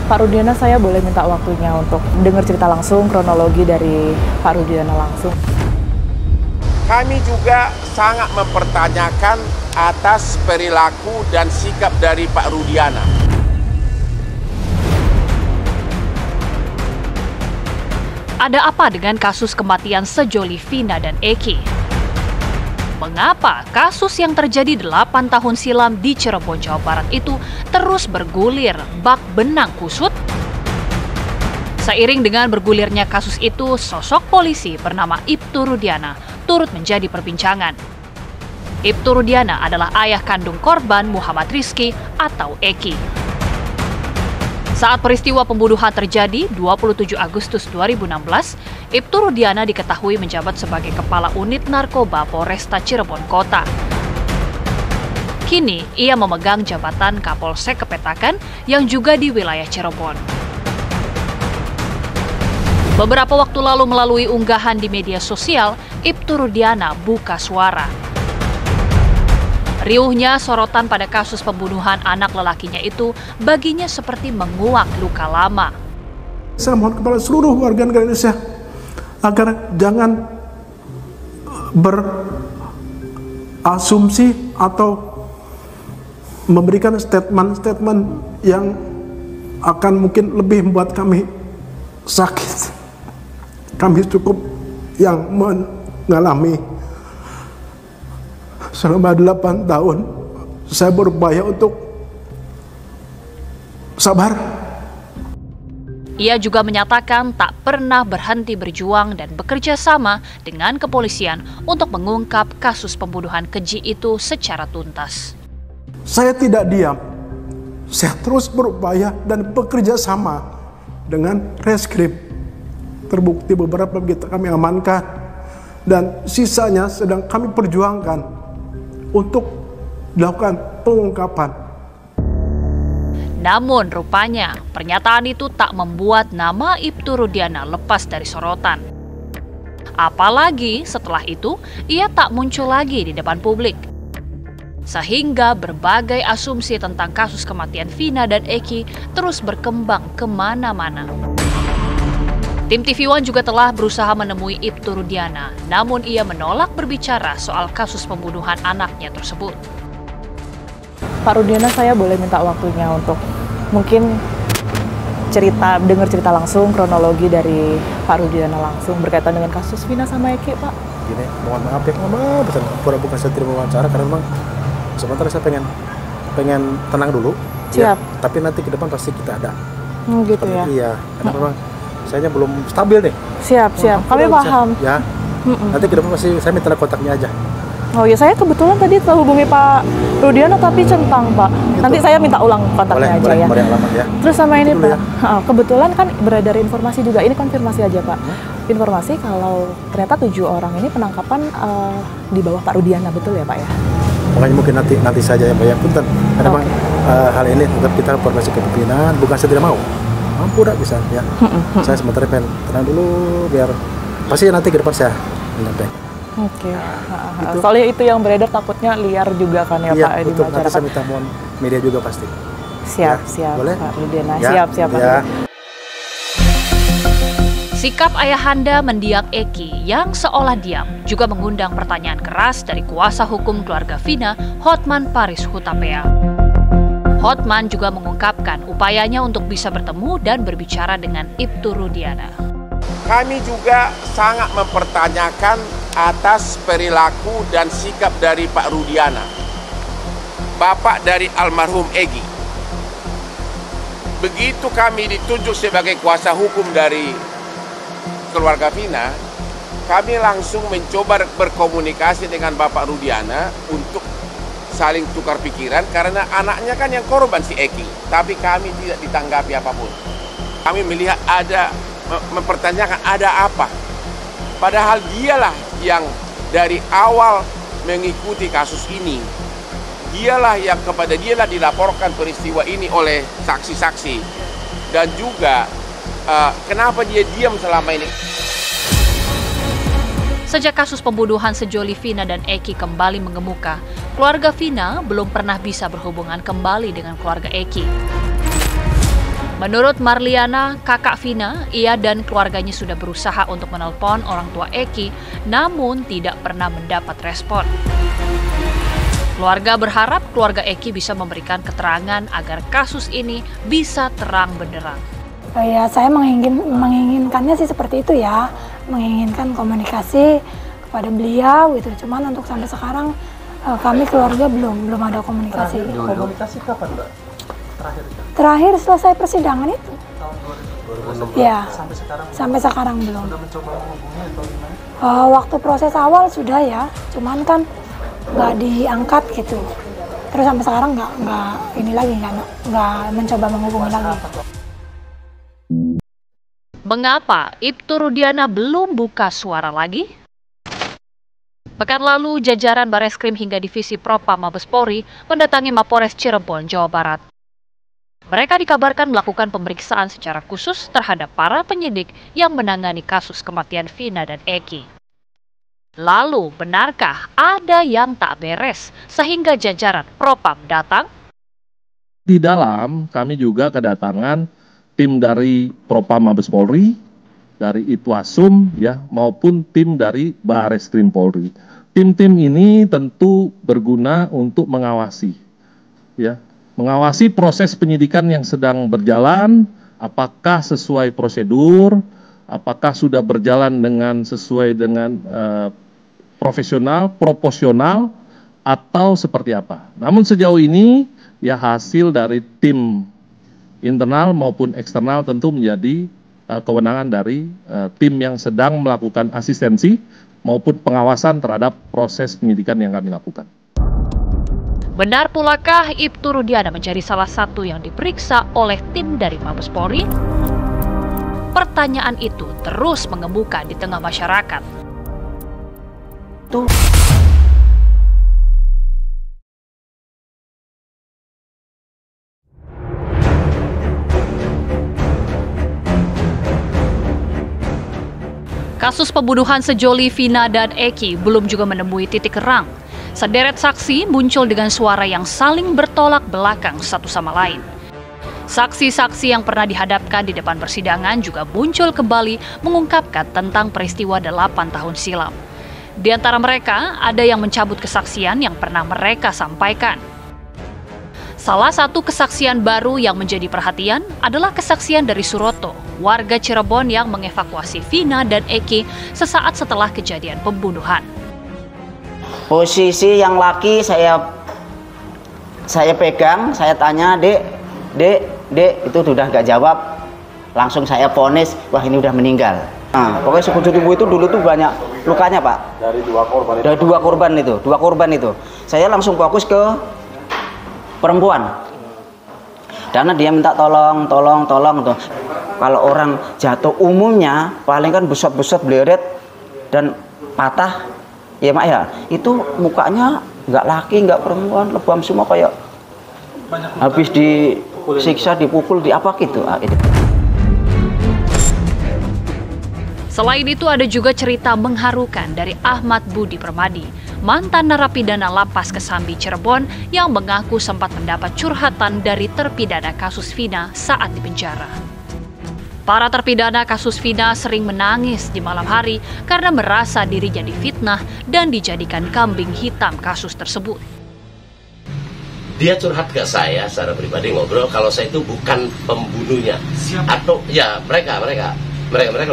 Pak Rudiana, saya boleh minta waktunya untuk dengar cerita langsung, kronologi dari Pak Rudiana langsung. Kami juga sangat mempertanyakan atas perilaku dan sikap dari Pak Rudiana. Ada apa dengan kasus kematian sejoli Vina dan Eki? Mengapa kasus yang terjadi 8 tahun silam di Cirebon, Jawa Barat itu terus bergulir, bak benang kusut? Seiring dengan bergulirnya kasus itu, sosok polisi bernama Ibtu Rudiana turut menjadi perbincangan. Ibtu Rudiana adalah ayah kandung korban Muhammad Rizky atau Eki. Saat peristiwa pembunuhan terjadi 27 Agustus 2016, Ibtu Rudiana diketahui menjabat sebagai Kepala Unit Narkoba Polresta Cirebon Kota. Kini, ia memegang jabatan Kapolsek Kepetakan yang juga di wilayah Cirebon. Beberapa waktu lalu melalui unggahan di media sosial, Ibtu Rudiana buka suara. Riuhnya sorotan pada kasus pembunuhan anak lelakinya itu baginya seperti menguak luka lama. Saya mohon kepada seluruh warga negara Indonesia agar jangan berasumsi atau memberikan statement-statement yang akan mungkin lebih membuat kami sakit. Kami cukup yang mengalami selama 8 tahun saya berupaya untuk sabar. Ia juga menyatakan tak pernah berhenti berjuang dan bekerja sama dengan kepolisian untuk mengungkap kasus pembunuhan keji itu secara tuntas. Saya tidak diam. Saya terus berupaya dan bekerja sama dengan reskrim. Terbukti beberapa kita kami amankan dan sisanya sedang kami perjuangkan untuk dilakukan pengungkapan. Namun rupanya pernyataan itu tak membuat nama Ibtu Rudiana lepas dari sorotan. Apalagi setelah itu ia tak muncul lagi di depan publik. Sehingga berbagai asumsi tentang kasus kematian Vina dan Eki terus berkembang kemana-mana. Tim TV One juga telah berusaha menemui Ibtu Rudiana, namun ia menolak berbicara soal kasus pembunuhan anaknya tersebut. Pak Rudiana, saya boleh minta waktunya untuk mungkin dengar cerita langsung, kronologi dari Pak Rudiana langsung berkaitan dengan kasus Vina sama Eki, Pak. Gini, mohon maaf ya, pura-pura saya terima wawancara karena memang sementara saya pengen tenang dulu. Siap. Ya, tapi nanti ke depan pasti kita ada. Gitu ya. Iya, karena memang saya belum stabil nih. Siap. Kami paham. Ya. Nanti ke depan pasti saya minta kontaknya aja. Oh ya, saya kebetulan tadi terhubungi Pak Rudiana tapi centang, Pak. Gitu. Nanti saya minta ulang kontaknya aja ya. Boleh alamat ya. Terus sama ini Itu Pak, ya. Kebetulan kan beredar informasi juga, ini konfirmasi aja Pak. Informasi kalau ternyata 7 orang ini penangkapan di bawah Pak Rudiana, betul ya Pak ya? Makanya mungkin nanti saja ya Pak ya, punten. Karena memang hal ini tetap kita informasi ke pimpinan, bukan saya tidak mau. Mampu dah bisa ya. Saya sementara pengen tenang dulu biar pasti nanti ke depan saya menyampaikan. Oke. Gitu. Soalnya itu yang beredar takutnya liar juga kan ya Pak di betul. Nanti masyarakat. saya minta mohon media juga pasti. Siap, boleh? Pak Rudiana. Ya, Siap Pak. ya. Sikap ayahanda mendiang Eki yang seolah diam juga mengundang pertanyaan keras dari kuasa hukum keluarga Vina, Hotman Paris Hutapea. Hotman juga mengungkapkan upayanya untuk bisa bertemu dan berbicara dengan Ibtu Rudiana. Kami juga sangat mempertanyakan atas perilaku dan sikap dari Pak Rudiana, bapak dari almarhum Egi. Begitu kami ditunjuk sebagai kuasa hukum dari keluarga Vina, kami langsung mencoba berkomunikasi dengan Bapak Rudiana untuk saling tukar pikiran karena anaknya kan yang korban si Eki, tapi kami tidak ditanggapi apapun. Kami melihat mempertanyakan ada apa, padahal dialah yang dari awal mengikuti kasus ini. Dialah yang kepada dialah dilaporkan peristiwa ini oleh saksi-saksi, dan juga kenapa dia diam selama ini. Sejak kasus pembunuhan sejoli Vina dan Eki kembali mengemuka, keluarga Vina belum pernah bisa berhubungan kembali dengan keluarga Eki. Menurut Marliana, kakak Vina, ia dan keluarganya sudah berusaha untuk menelpon orang tua Eki, namun tidak pernah mendapat respon. Keluarga berharap keluarga Eki bisa memberikan keterangan agar kasus ini bisa terang benderang. Ya, saya menginginkannya sih seperti itu ya, menginginkan komunikasi kepada beliau gitu. Cuman untuk sampai sekarang kami keluarga belum ada komunikasi. Komunikasi kapan, Mbak? Terakhir selesai persidangan itu. Tahun 2016. Ya. Sampai sekarang belum. Sudah mencoba menghubungi atau gimana? Waktu proses awal sudah ya, cuman kan nggak diangkat gitu. Terus sampai sekarang nggak ini lagi nggak mencoba menghubungi lagi. Mengapa Ibtu Rudiana belum buka suara lagi? Pekan lalu, jajaran Bareskrim hingga Divisi Propam Mabes Polri mendatangi Mapores Cirebon, Jawa Barat. Mereka dikabarkan melakukan pemeriksaan secara khusus terhadap para penyidik yang menangani kasus kematian Vina dan Eki. Lalu, benarkah ada yang tak beres sehingga jajaran Propam datang? Di dalam, kami juga kedatangan tim dari Propam Mabes Polri, dari Itwasum, ya, maupun tim dari Bareskrim Polri. Tim-tim ini tentu berguna untuk mengawasi, ya, mengawasi proses penyidikan yang sedang berjalan, apakah sesuai prosedur, apakah sudah berjalan sesuai dengan profesional, proporsional, atau seperti apa. Namun sejauh ini, ya, hasil dari tim internal maupun eksternal tentu menjadi kewenangan dari tim yang sedang melakukan asistensi maupun pengawasan terhadap proses penyidikan yang kami lakukan. Benar pulakah Ibtu Rudiana menjadi salah satu yang diperiksa oleh tim dari Mabes Polri? Pertanyaan itu terus mengemuka di tengah masyarakat. Kasus pembunuhan sejoli Vina dan Eki belum juga menemui titik terang. Sederet saksi muncul dengan suara yang saling bertolak belakang satu sama lain. Saksi-saksi yang pernah dihadapkan di depan persidangan juga muncul kembali mengungkapkan tentang peristiwa 8 tahun silam. Di antara mereka, ada yang mencabut kesaksian yang pernah mereka sampaikan. Salah satu kesaksian baru yang menjadi perhatian adalah kesaksian dari Suroto, warga Cirebon yang mengevakuasi Vina dan Eki sesaat setelah kejadian pembunuhan. Posisi yang laki saya pegang, saya tanya, dek, itu sudah nggak jawab, langsung saya vonis, wah ini udah meninggal. Nah, pokoknya sekujur tubuh itu dulu tuh banyak lukanya, Pak. Dari dua korban itu. Saya langsung fokus ke perempuan. Karena dia minta tolong tuh. Kalau orang jatuh umumnya paling kan besot-besot bleret dan patah. Ya Mak ya, itu mukanya nggak laki, nggak perempuan, lebam semua kayak habis disiksa, dipukul, di apa gitu. Selain itu ada juga cerita mengharukan dari Ahmad Budi Permadi, mantan narapidana Lapas Kesambi Cirebon yang mengaku sempat mendapat curhatan dari terpidana kasus Vina saat di penjara. Para terpidana kasus Vina sering menangis di malam hari karena merasa dirinya difitnah dan dijadikan kambing hitam kasus tersebut. Dia curhat ke saya secara pribadi, ngobrol kalau saya itu bukan pembunuhnya. Siapa? Atau ya mereka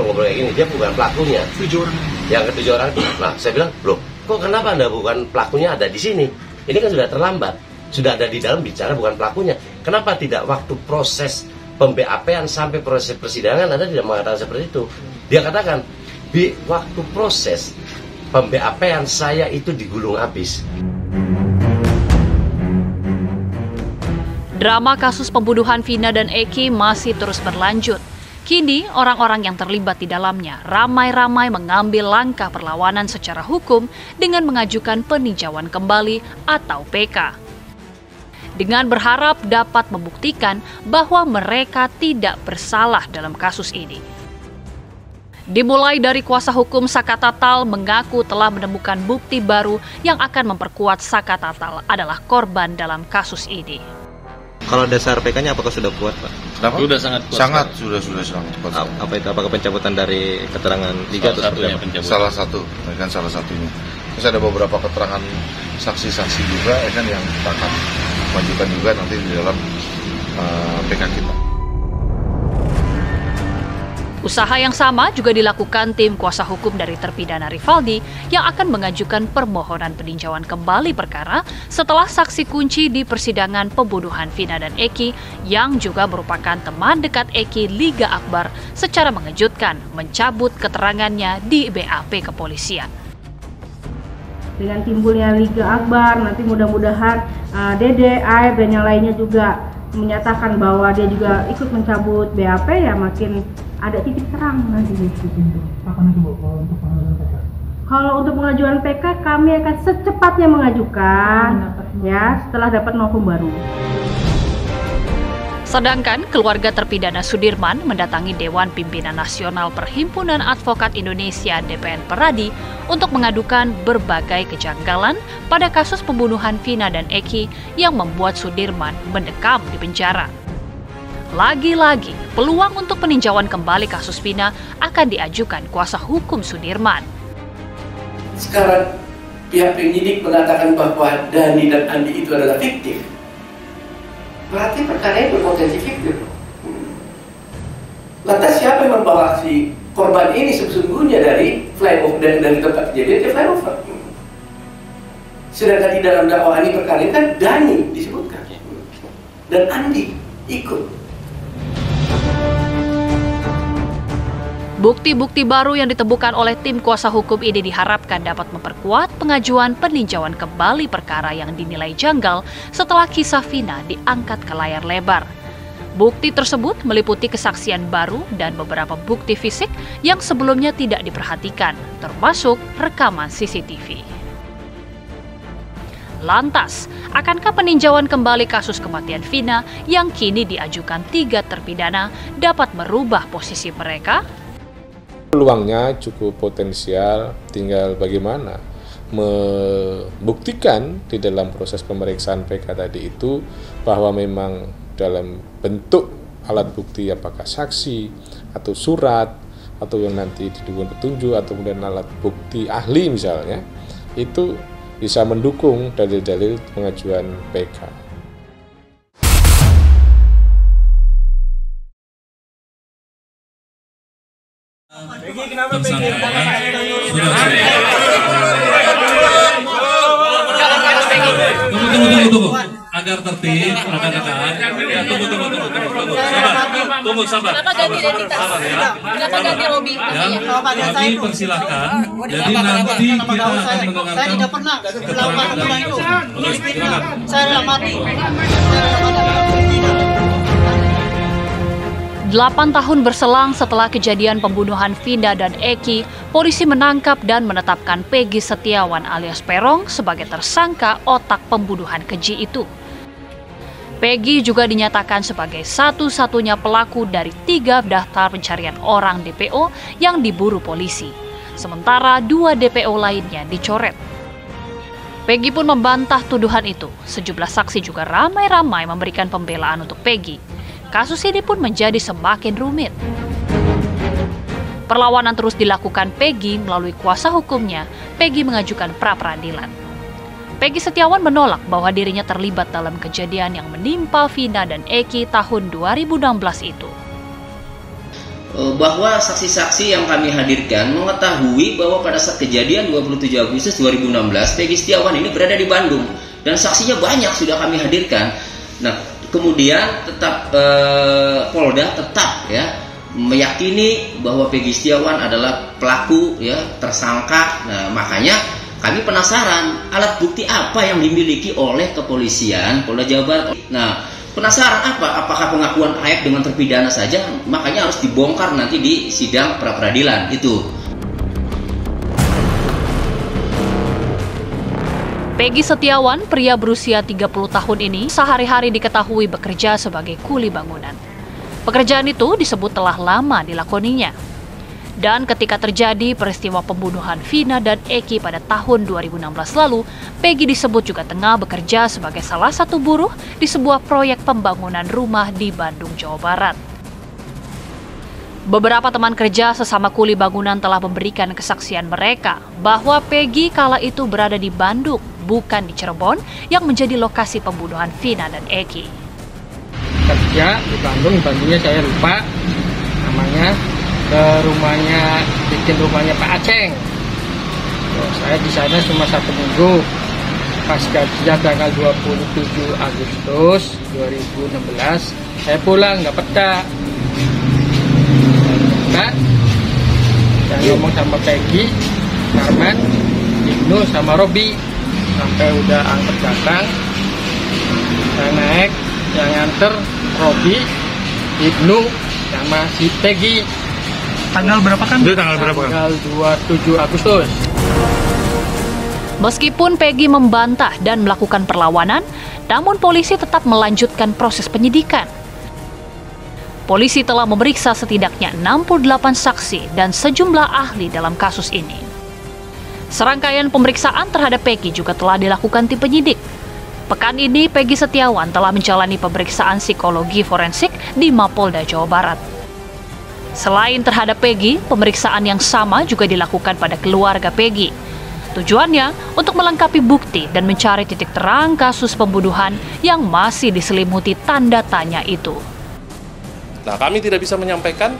ngobrol kayak gini, dia bukan pelakunya. 7 orang. Yang ke-7 orang itu. Nah, saya bilang, "Loh, kok kenapa Anda bukan pelakunya ada di sini? Ini kan sudah terlambat. Sudah ada di dalam bicara bukan pelakunya. Kenapa tidak waktu proses pem-BAP-an sampai proses persidangan Anda tidak mengatakan seperti itu?" Dia katakan, "Di waktu proses pem-BAP-an saya itu digulung habis." Drama kasus pembunuhan Vina dan Eki masih terus berlanjut. Kini, orang-orang yang terlibat di dalamnya ramai-ramai mengambil langkah perlawanan secara hukum dengan mengajukan peninjauan kembali atau PK. Dengan berharap dapat membuktikan bahwa mereka tidak bersalah dalam kasus ini. Dimulai dari kuasa hukum Saka Tatal mengaku telah menemukan bukti baru yang akan memperkuat Saka Tatal adalah korban dalam kasus ini. Kalau dasar PK-nya apakah sudah kuat, Pak? Kenapa? Sudah sangat kuat. Sudah sangat kuat. Apa itu? Apakah pencabutan dari keterangan Liga atau seperti apa? Salah satu, kan salah satunya. Terus ada beberapa keterangan saksi-saksi juga, kan yang kita akan majukan juga nanti di dalam PK kita. Usaha yang sama juga dilakukan tim kuasa hukum dari terpidana Rivaldi yang akan mengajukan permohonan peninjauan kembali perkara setelah saksi kunci di persidangan pembunuhan Vina dan Eki yang juga merupakan teman dekat Eki, Liga Akbar, secara mengejutkan mencabut keterangannya di BAP kepolisian. Dengan timbulnya Liga Akbar, nanti mudah-mudahan Dede, Aib, dan yang lainnya juga menyatakan bahwa dia juga ikut mencabut BAP, ya makin ada titik terang nanti di situ. Kapan itu, Bu, untuk pengajuan PK? Kalau untuk pengajuan PK, kami akan secepatnya mengajukan, ya, setelah dapat novum baru. Sedangkan keluarga terpidana Sudirman mendatangi Dewan Pimpinan Nasional Perhimpunan Advokat Indonesia (DPN) Peradi untuk mengadukan berbagai kejanggalan pada kasus pembunuhan Vina dan Eki yang membuat Sudirman mendekam di penjara. Lagi-lagi, peluang untuk peninjauan kembali kasus Vina akan diajukan kuasa hukum Sudirman. Sekarang pihak penyidik mengatakan bahwa Dani dan Andi itu adalah fiktif. Berarti perkara ini berpotensi fiktif. Lantas siapa yang membawa si korban ini sesungguhnya dari flyover, dari tempat kejadian ke flyover? Sedangkan di dalam dakwaan ini perkara ini kan Dani disebutkan dan Andi ikut. Bukti-bukti baru yang ditemukan oleh tim kuasa hukum ini diharapkan dapat memperkuat pengajuan peninjauan kembali perkara yang dinilai janggal setelah kisah Vina diangkat ke layar lebar. Bukti tersebut meliputi kesaksian baru dan beberapa bukti fisik yang sebelumnya tidak diperhatikan, termasuk rekaman CCTV. Lantas, akankah peninjauan kembali kasus kematian Vina yang kini diajukan 3 terpidana dapat merubah posisi mereka? Peluangnya cukup potensial, tinggal bagaimana membuktikan di dalam proses pemeriksaan PK tadi itu bahwa memang dalam bentuk alat bukti apakah saksi atau surat atau yang nanti didukung petunjuk atau kemudian alat bukti ahli misalnya itu bisa mendukung dalil-dalil pengajuan PK. Tunggu. Agar tertib, rekan-rekan. Ya, tunggu, sabar. Kenapa ganti Robi? Ya, kami persilahkan. Jadi nanti kita akan mendengarkan. Saya tidak pernah melakukan itu. Saya adalah mati. 8 tahun berselang setelah kejadian pembunuhan Vina dan Eki, polisi menangkap dan menetapkan Peggy Setiawan alias Perong sebagai tersangka otak pembunuhan keji itu. Peggy juga dinyatakan sebagai satu-satunya pelaku dari 3 daftar pencarian orang DPO yang diburu polisi, sementara 2 DPO lainnya dicoret. Peggy pun membantah tuduhan itu. Sejumlah saksi juga ramai-ramai memberikan pembelaan untuk Peggy. Kasus ini pun menjadi semakin rumit. Perlawanan terus dilakukan Peggy melalui kuasa hukumnya. Peggy mengajukan pra-peradilan. Peggy Setiawan menolak bahwa dirinya terlibat dalam kejadian yang menimpa Vina dan Eki tahun 2016 itu. Bahwa saksi-saksi yang kami hadirkan mengetahui bahwa pada saat kejadian 27 Agustus 2016 Peggy Setiawan ini berada di Bandung dan saksinya banyak sudah kami hadirkan. Nah, kemudian tetap Polda tetap ya meyakini bahwa Peggy Setiawan adalah pelaku ya, tersangka. Nah, makanya kami penasaran alat bukti apa yang dimiliki oleh kepolisian Polda Jawa Barat. Nah, penasaran apa? Apakah pengakuan Aib dengan terpidana saja? Makanya harus dibongkar nanti di sidang pra-peradilan itu. Peggy Setiawan, pria berusia 30 tahun ini, sehari-hari diketahui bekerja sebagai kuli bangunan. Pekerjaan itu disebut telah lama dilakoninya. Dan ketika terjadi peristiwa pembunuhan Vina dan Eki pada tahun 2016 lalu, Peggy disebut juga tengah bekerja sebagai salah satu buruh di sebuah proyek pembangunan rumah di Bandung, Jawa Barat. Beberapa teman kerja sesama kuli bangunan telah memberikan kesaksian mereka bahwa Peggy kala itu berada di Bandung, bukan di Cirebon yang menjadi lokasi pembunuhan Vina dan Eki. Kerja di Bandungnya saya lupa namanya, ke rumahnya, bikin rumahnya Pak Aceng. Saya di sana cuma 1 minggu. Pas gajian tanggal 27 Agustus 2016, saya pulang, nggak peta. Saya ngomong sama Peggy, Karman, Ibnu, sama Robi. Sampai udah angkot datang, saya naik, yang nganter Robi, Ibnu, sama si Peggy. Tanggal berapa kan? Tanggal 27 Agustus. Meskipun Peggy membantah dan melakukan perlawanan, namun polisi tetap melanjutkan proses penyidikan. Polisi telah memeriksa setidaknya 68 saksi dan sejumlah ahli dalam kasus ini. Serangkaian pemeriksaan terhadap Peggy juga telah dilakukan tim penyidik. Pekan ini, Peggy Setiawan telah menjalani pemeriksaan psikologi forensik di Mapolda Jawa Barat. Selain terhadap Peggy, pemeriksaan yang sama juga dilakukan pada keluarga Peggy. Tujuannya untuk melengkapi bukti dan mencari titik terang kasus pembunuhan yang masih diselimuti tanda tanya itu. Nah, kami tidak bisa menyampaikan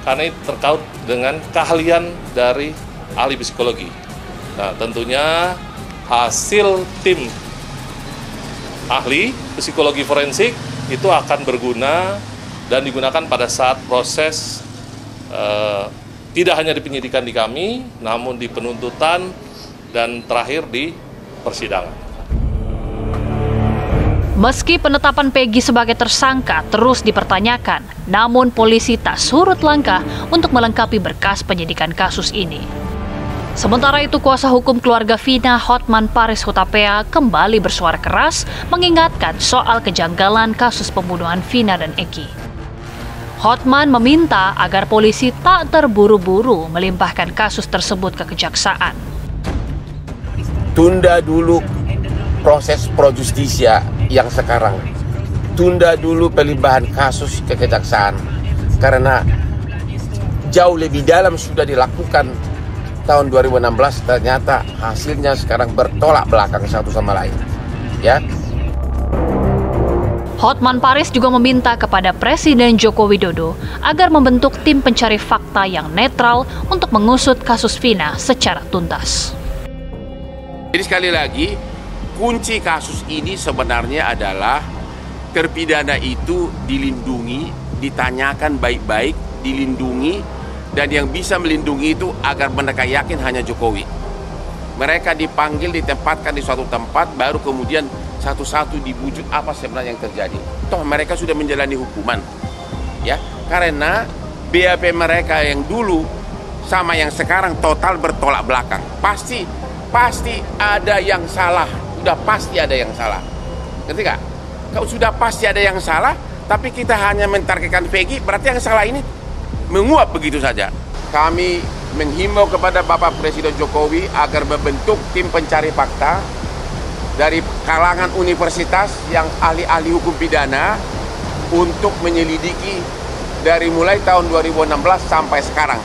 karena itu terkait dengan keahlian dari ahli psikologi. Nah, tentunya hasil tim ahli psikologi forensik itu akan berguna dan digunakan pada saat proses tidak hanya di penyidikan di kami, namun di penuntutan dan terakhir di persidangan. Meski penetapan Peggy sebagai tersangka terus dipertanyakan, namun polisi tak surut langkah untuk melengkapi berkas penyidikan kasus ini. Sementara itu, kuasa hukum keluarga Vina, Hotman Paris Hutapea, kembali bersuara keras mengingatkan soal kejanggalan kasus pembunuhan Vina dan Eki. Hotman meminta agar polisi tak terburu-buru melimpahkan kasus tersebut ke kejaksaan. Tunda dulu proses pro justisia yang sekarang. Tunda dulu pelimpahan kasus ke kejaksaan. Karena jauh lebih dalam sudah dilakukan tahun 2016, ternyata hasilnya sekarang bertolak belakang satu sama lain. Ya. Hotman Paris juga meminta kepada Presiden Joko Widodo agar membentuk tim pencari fakta yang netral untuk mengusut kasus Vina secara tuntas. Jadi sekali lagi, kunci kasus ini sebenarnya adalah terpidana itu dilindungi, ditanyakan baik-baik, dilindungi, dan yang bisa melindungi itu agar mereka yakin hanya Jokowi. Mereka dipanggil, ditempatkan di suatu tempat, baru kemudian satu-satu dibujuk apa sebenarnya yang terjadi. Toh mereka sudah menjalani hukuman, ya, karena BAP mereka yang dulu sama yang sekarang total bertolak belakang. Pasti ada yang salah, sudah pasti ada yang salah. Ngerti gak? Kalau sudah pasti ada yang salah, tapi kita hanya mentargetkan Peggy, berarti yang salah ini menguap begitu saja. Kami menghimbau kepada Bapak Presiden Jokowi agar membentuk tim pencari fakta dari kalangan universitas yang ahli-ahli hukum pidana untuk menyelidiki dari mulai tahun 2016 sampai sekarang.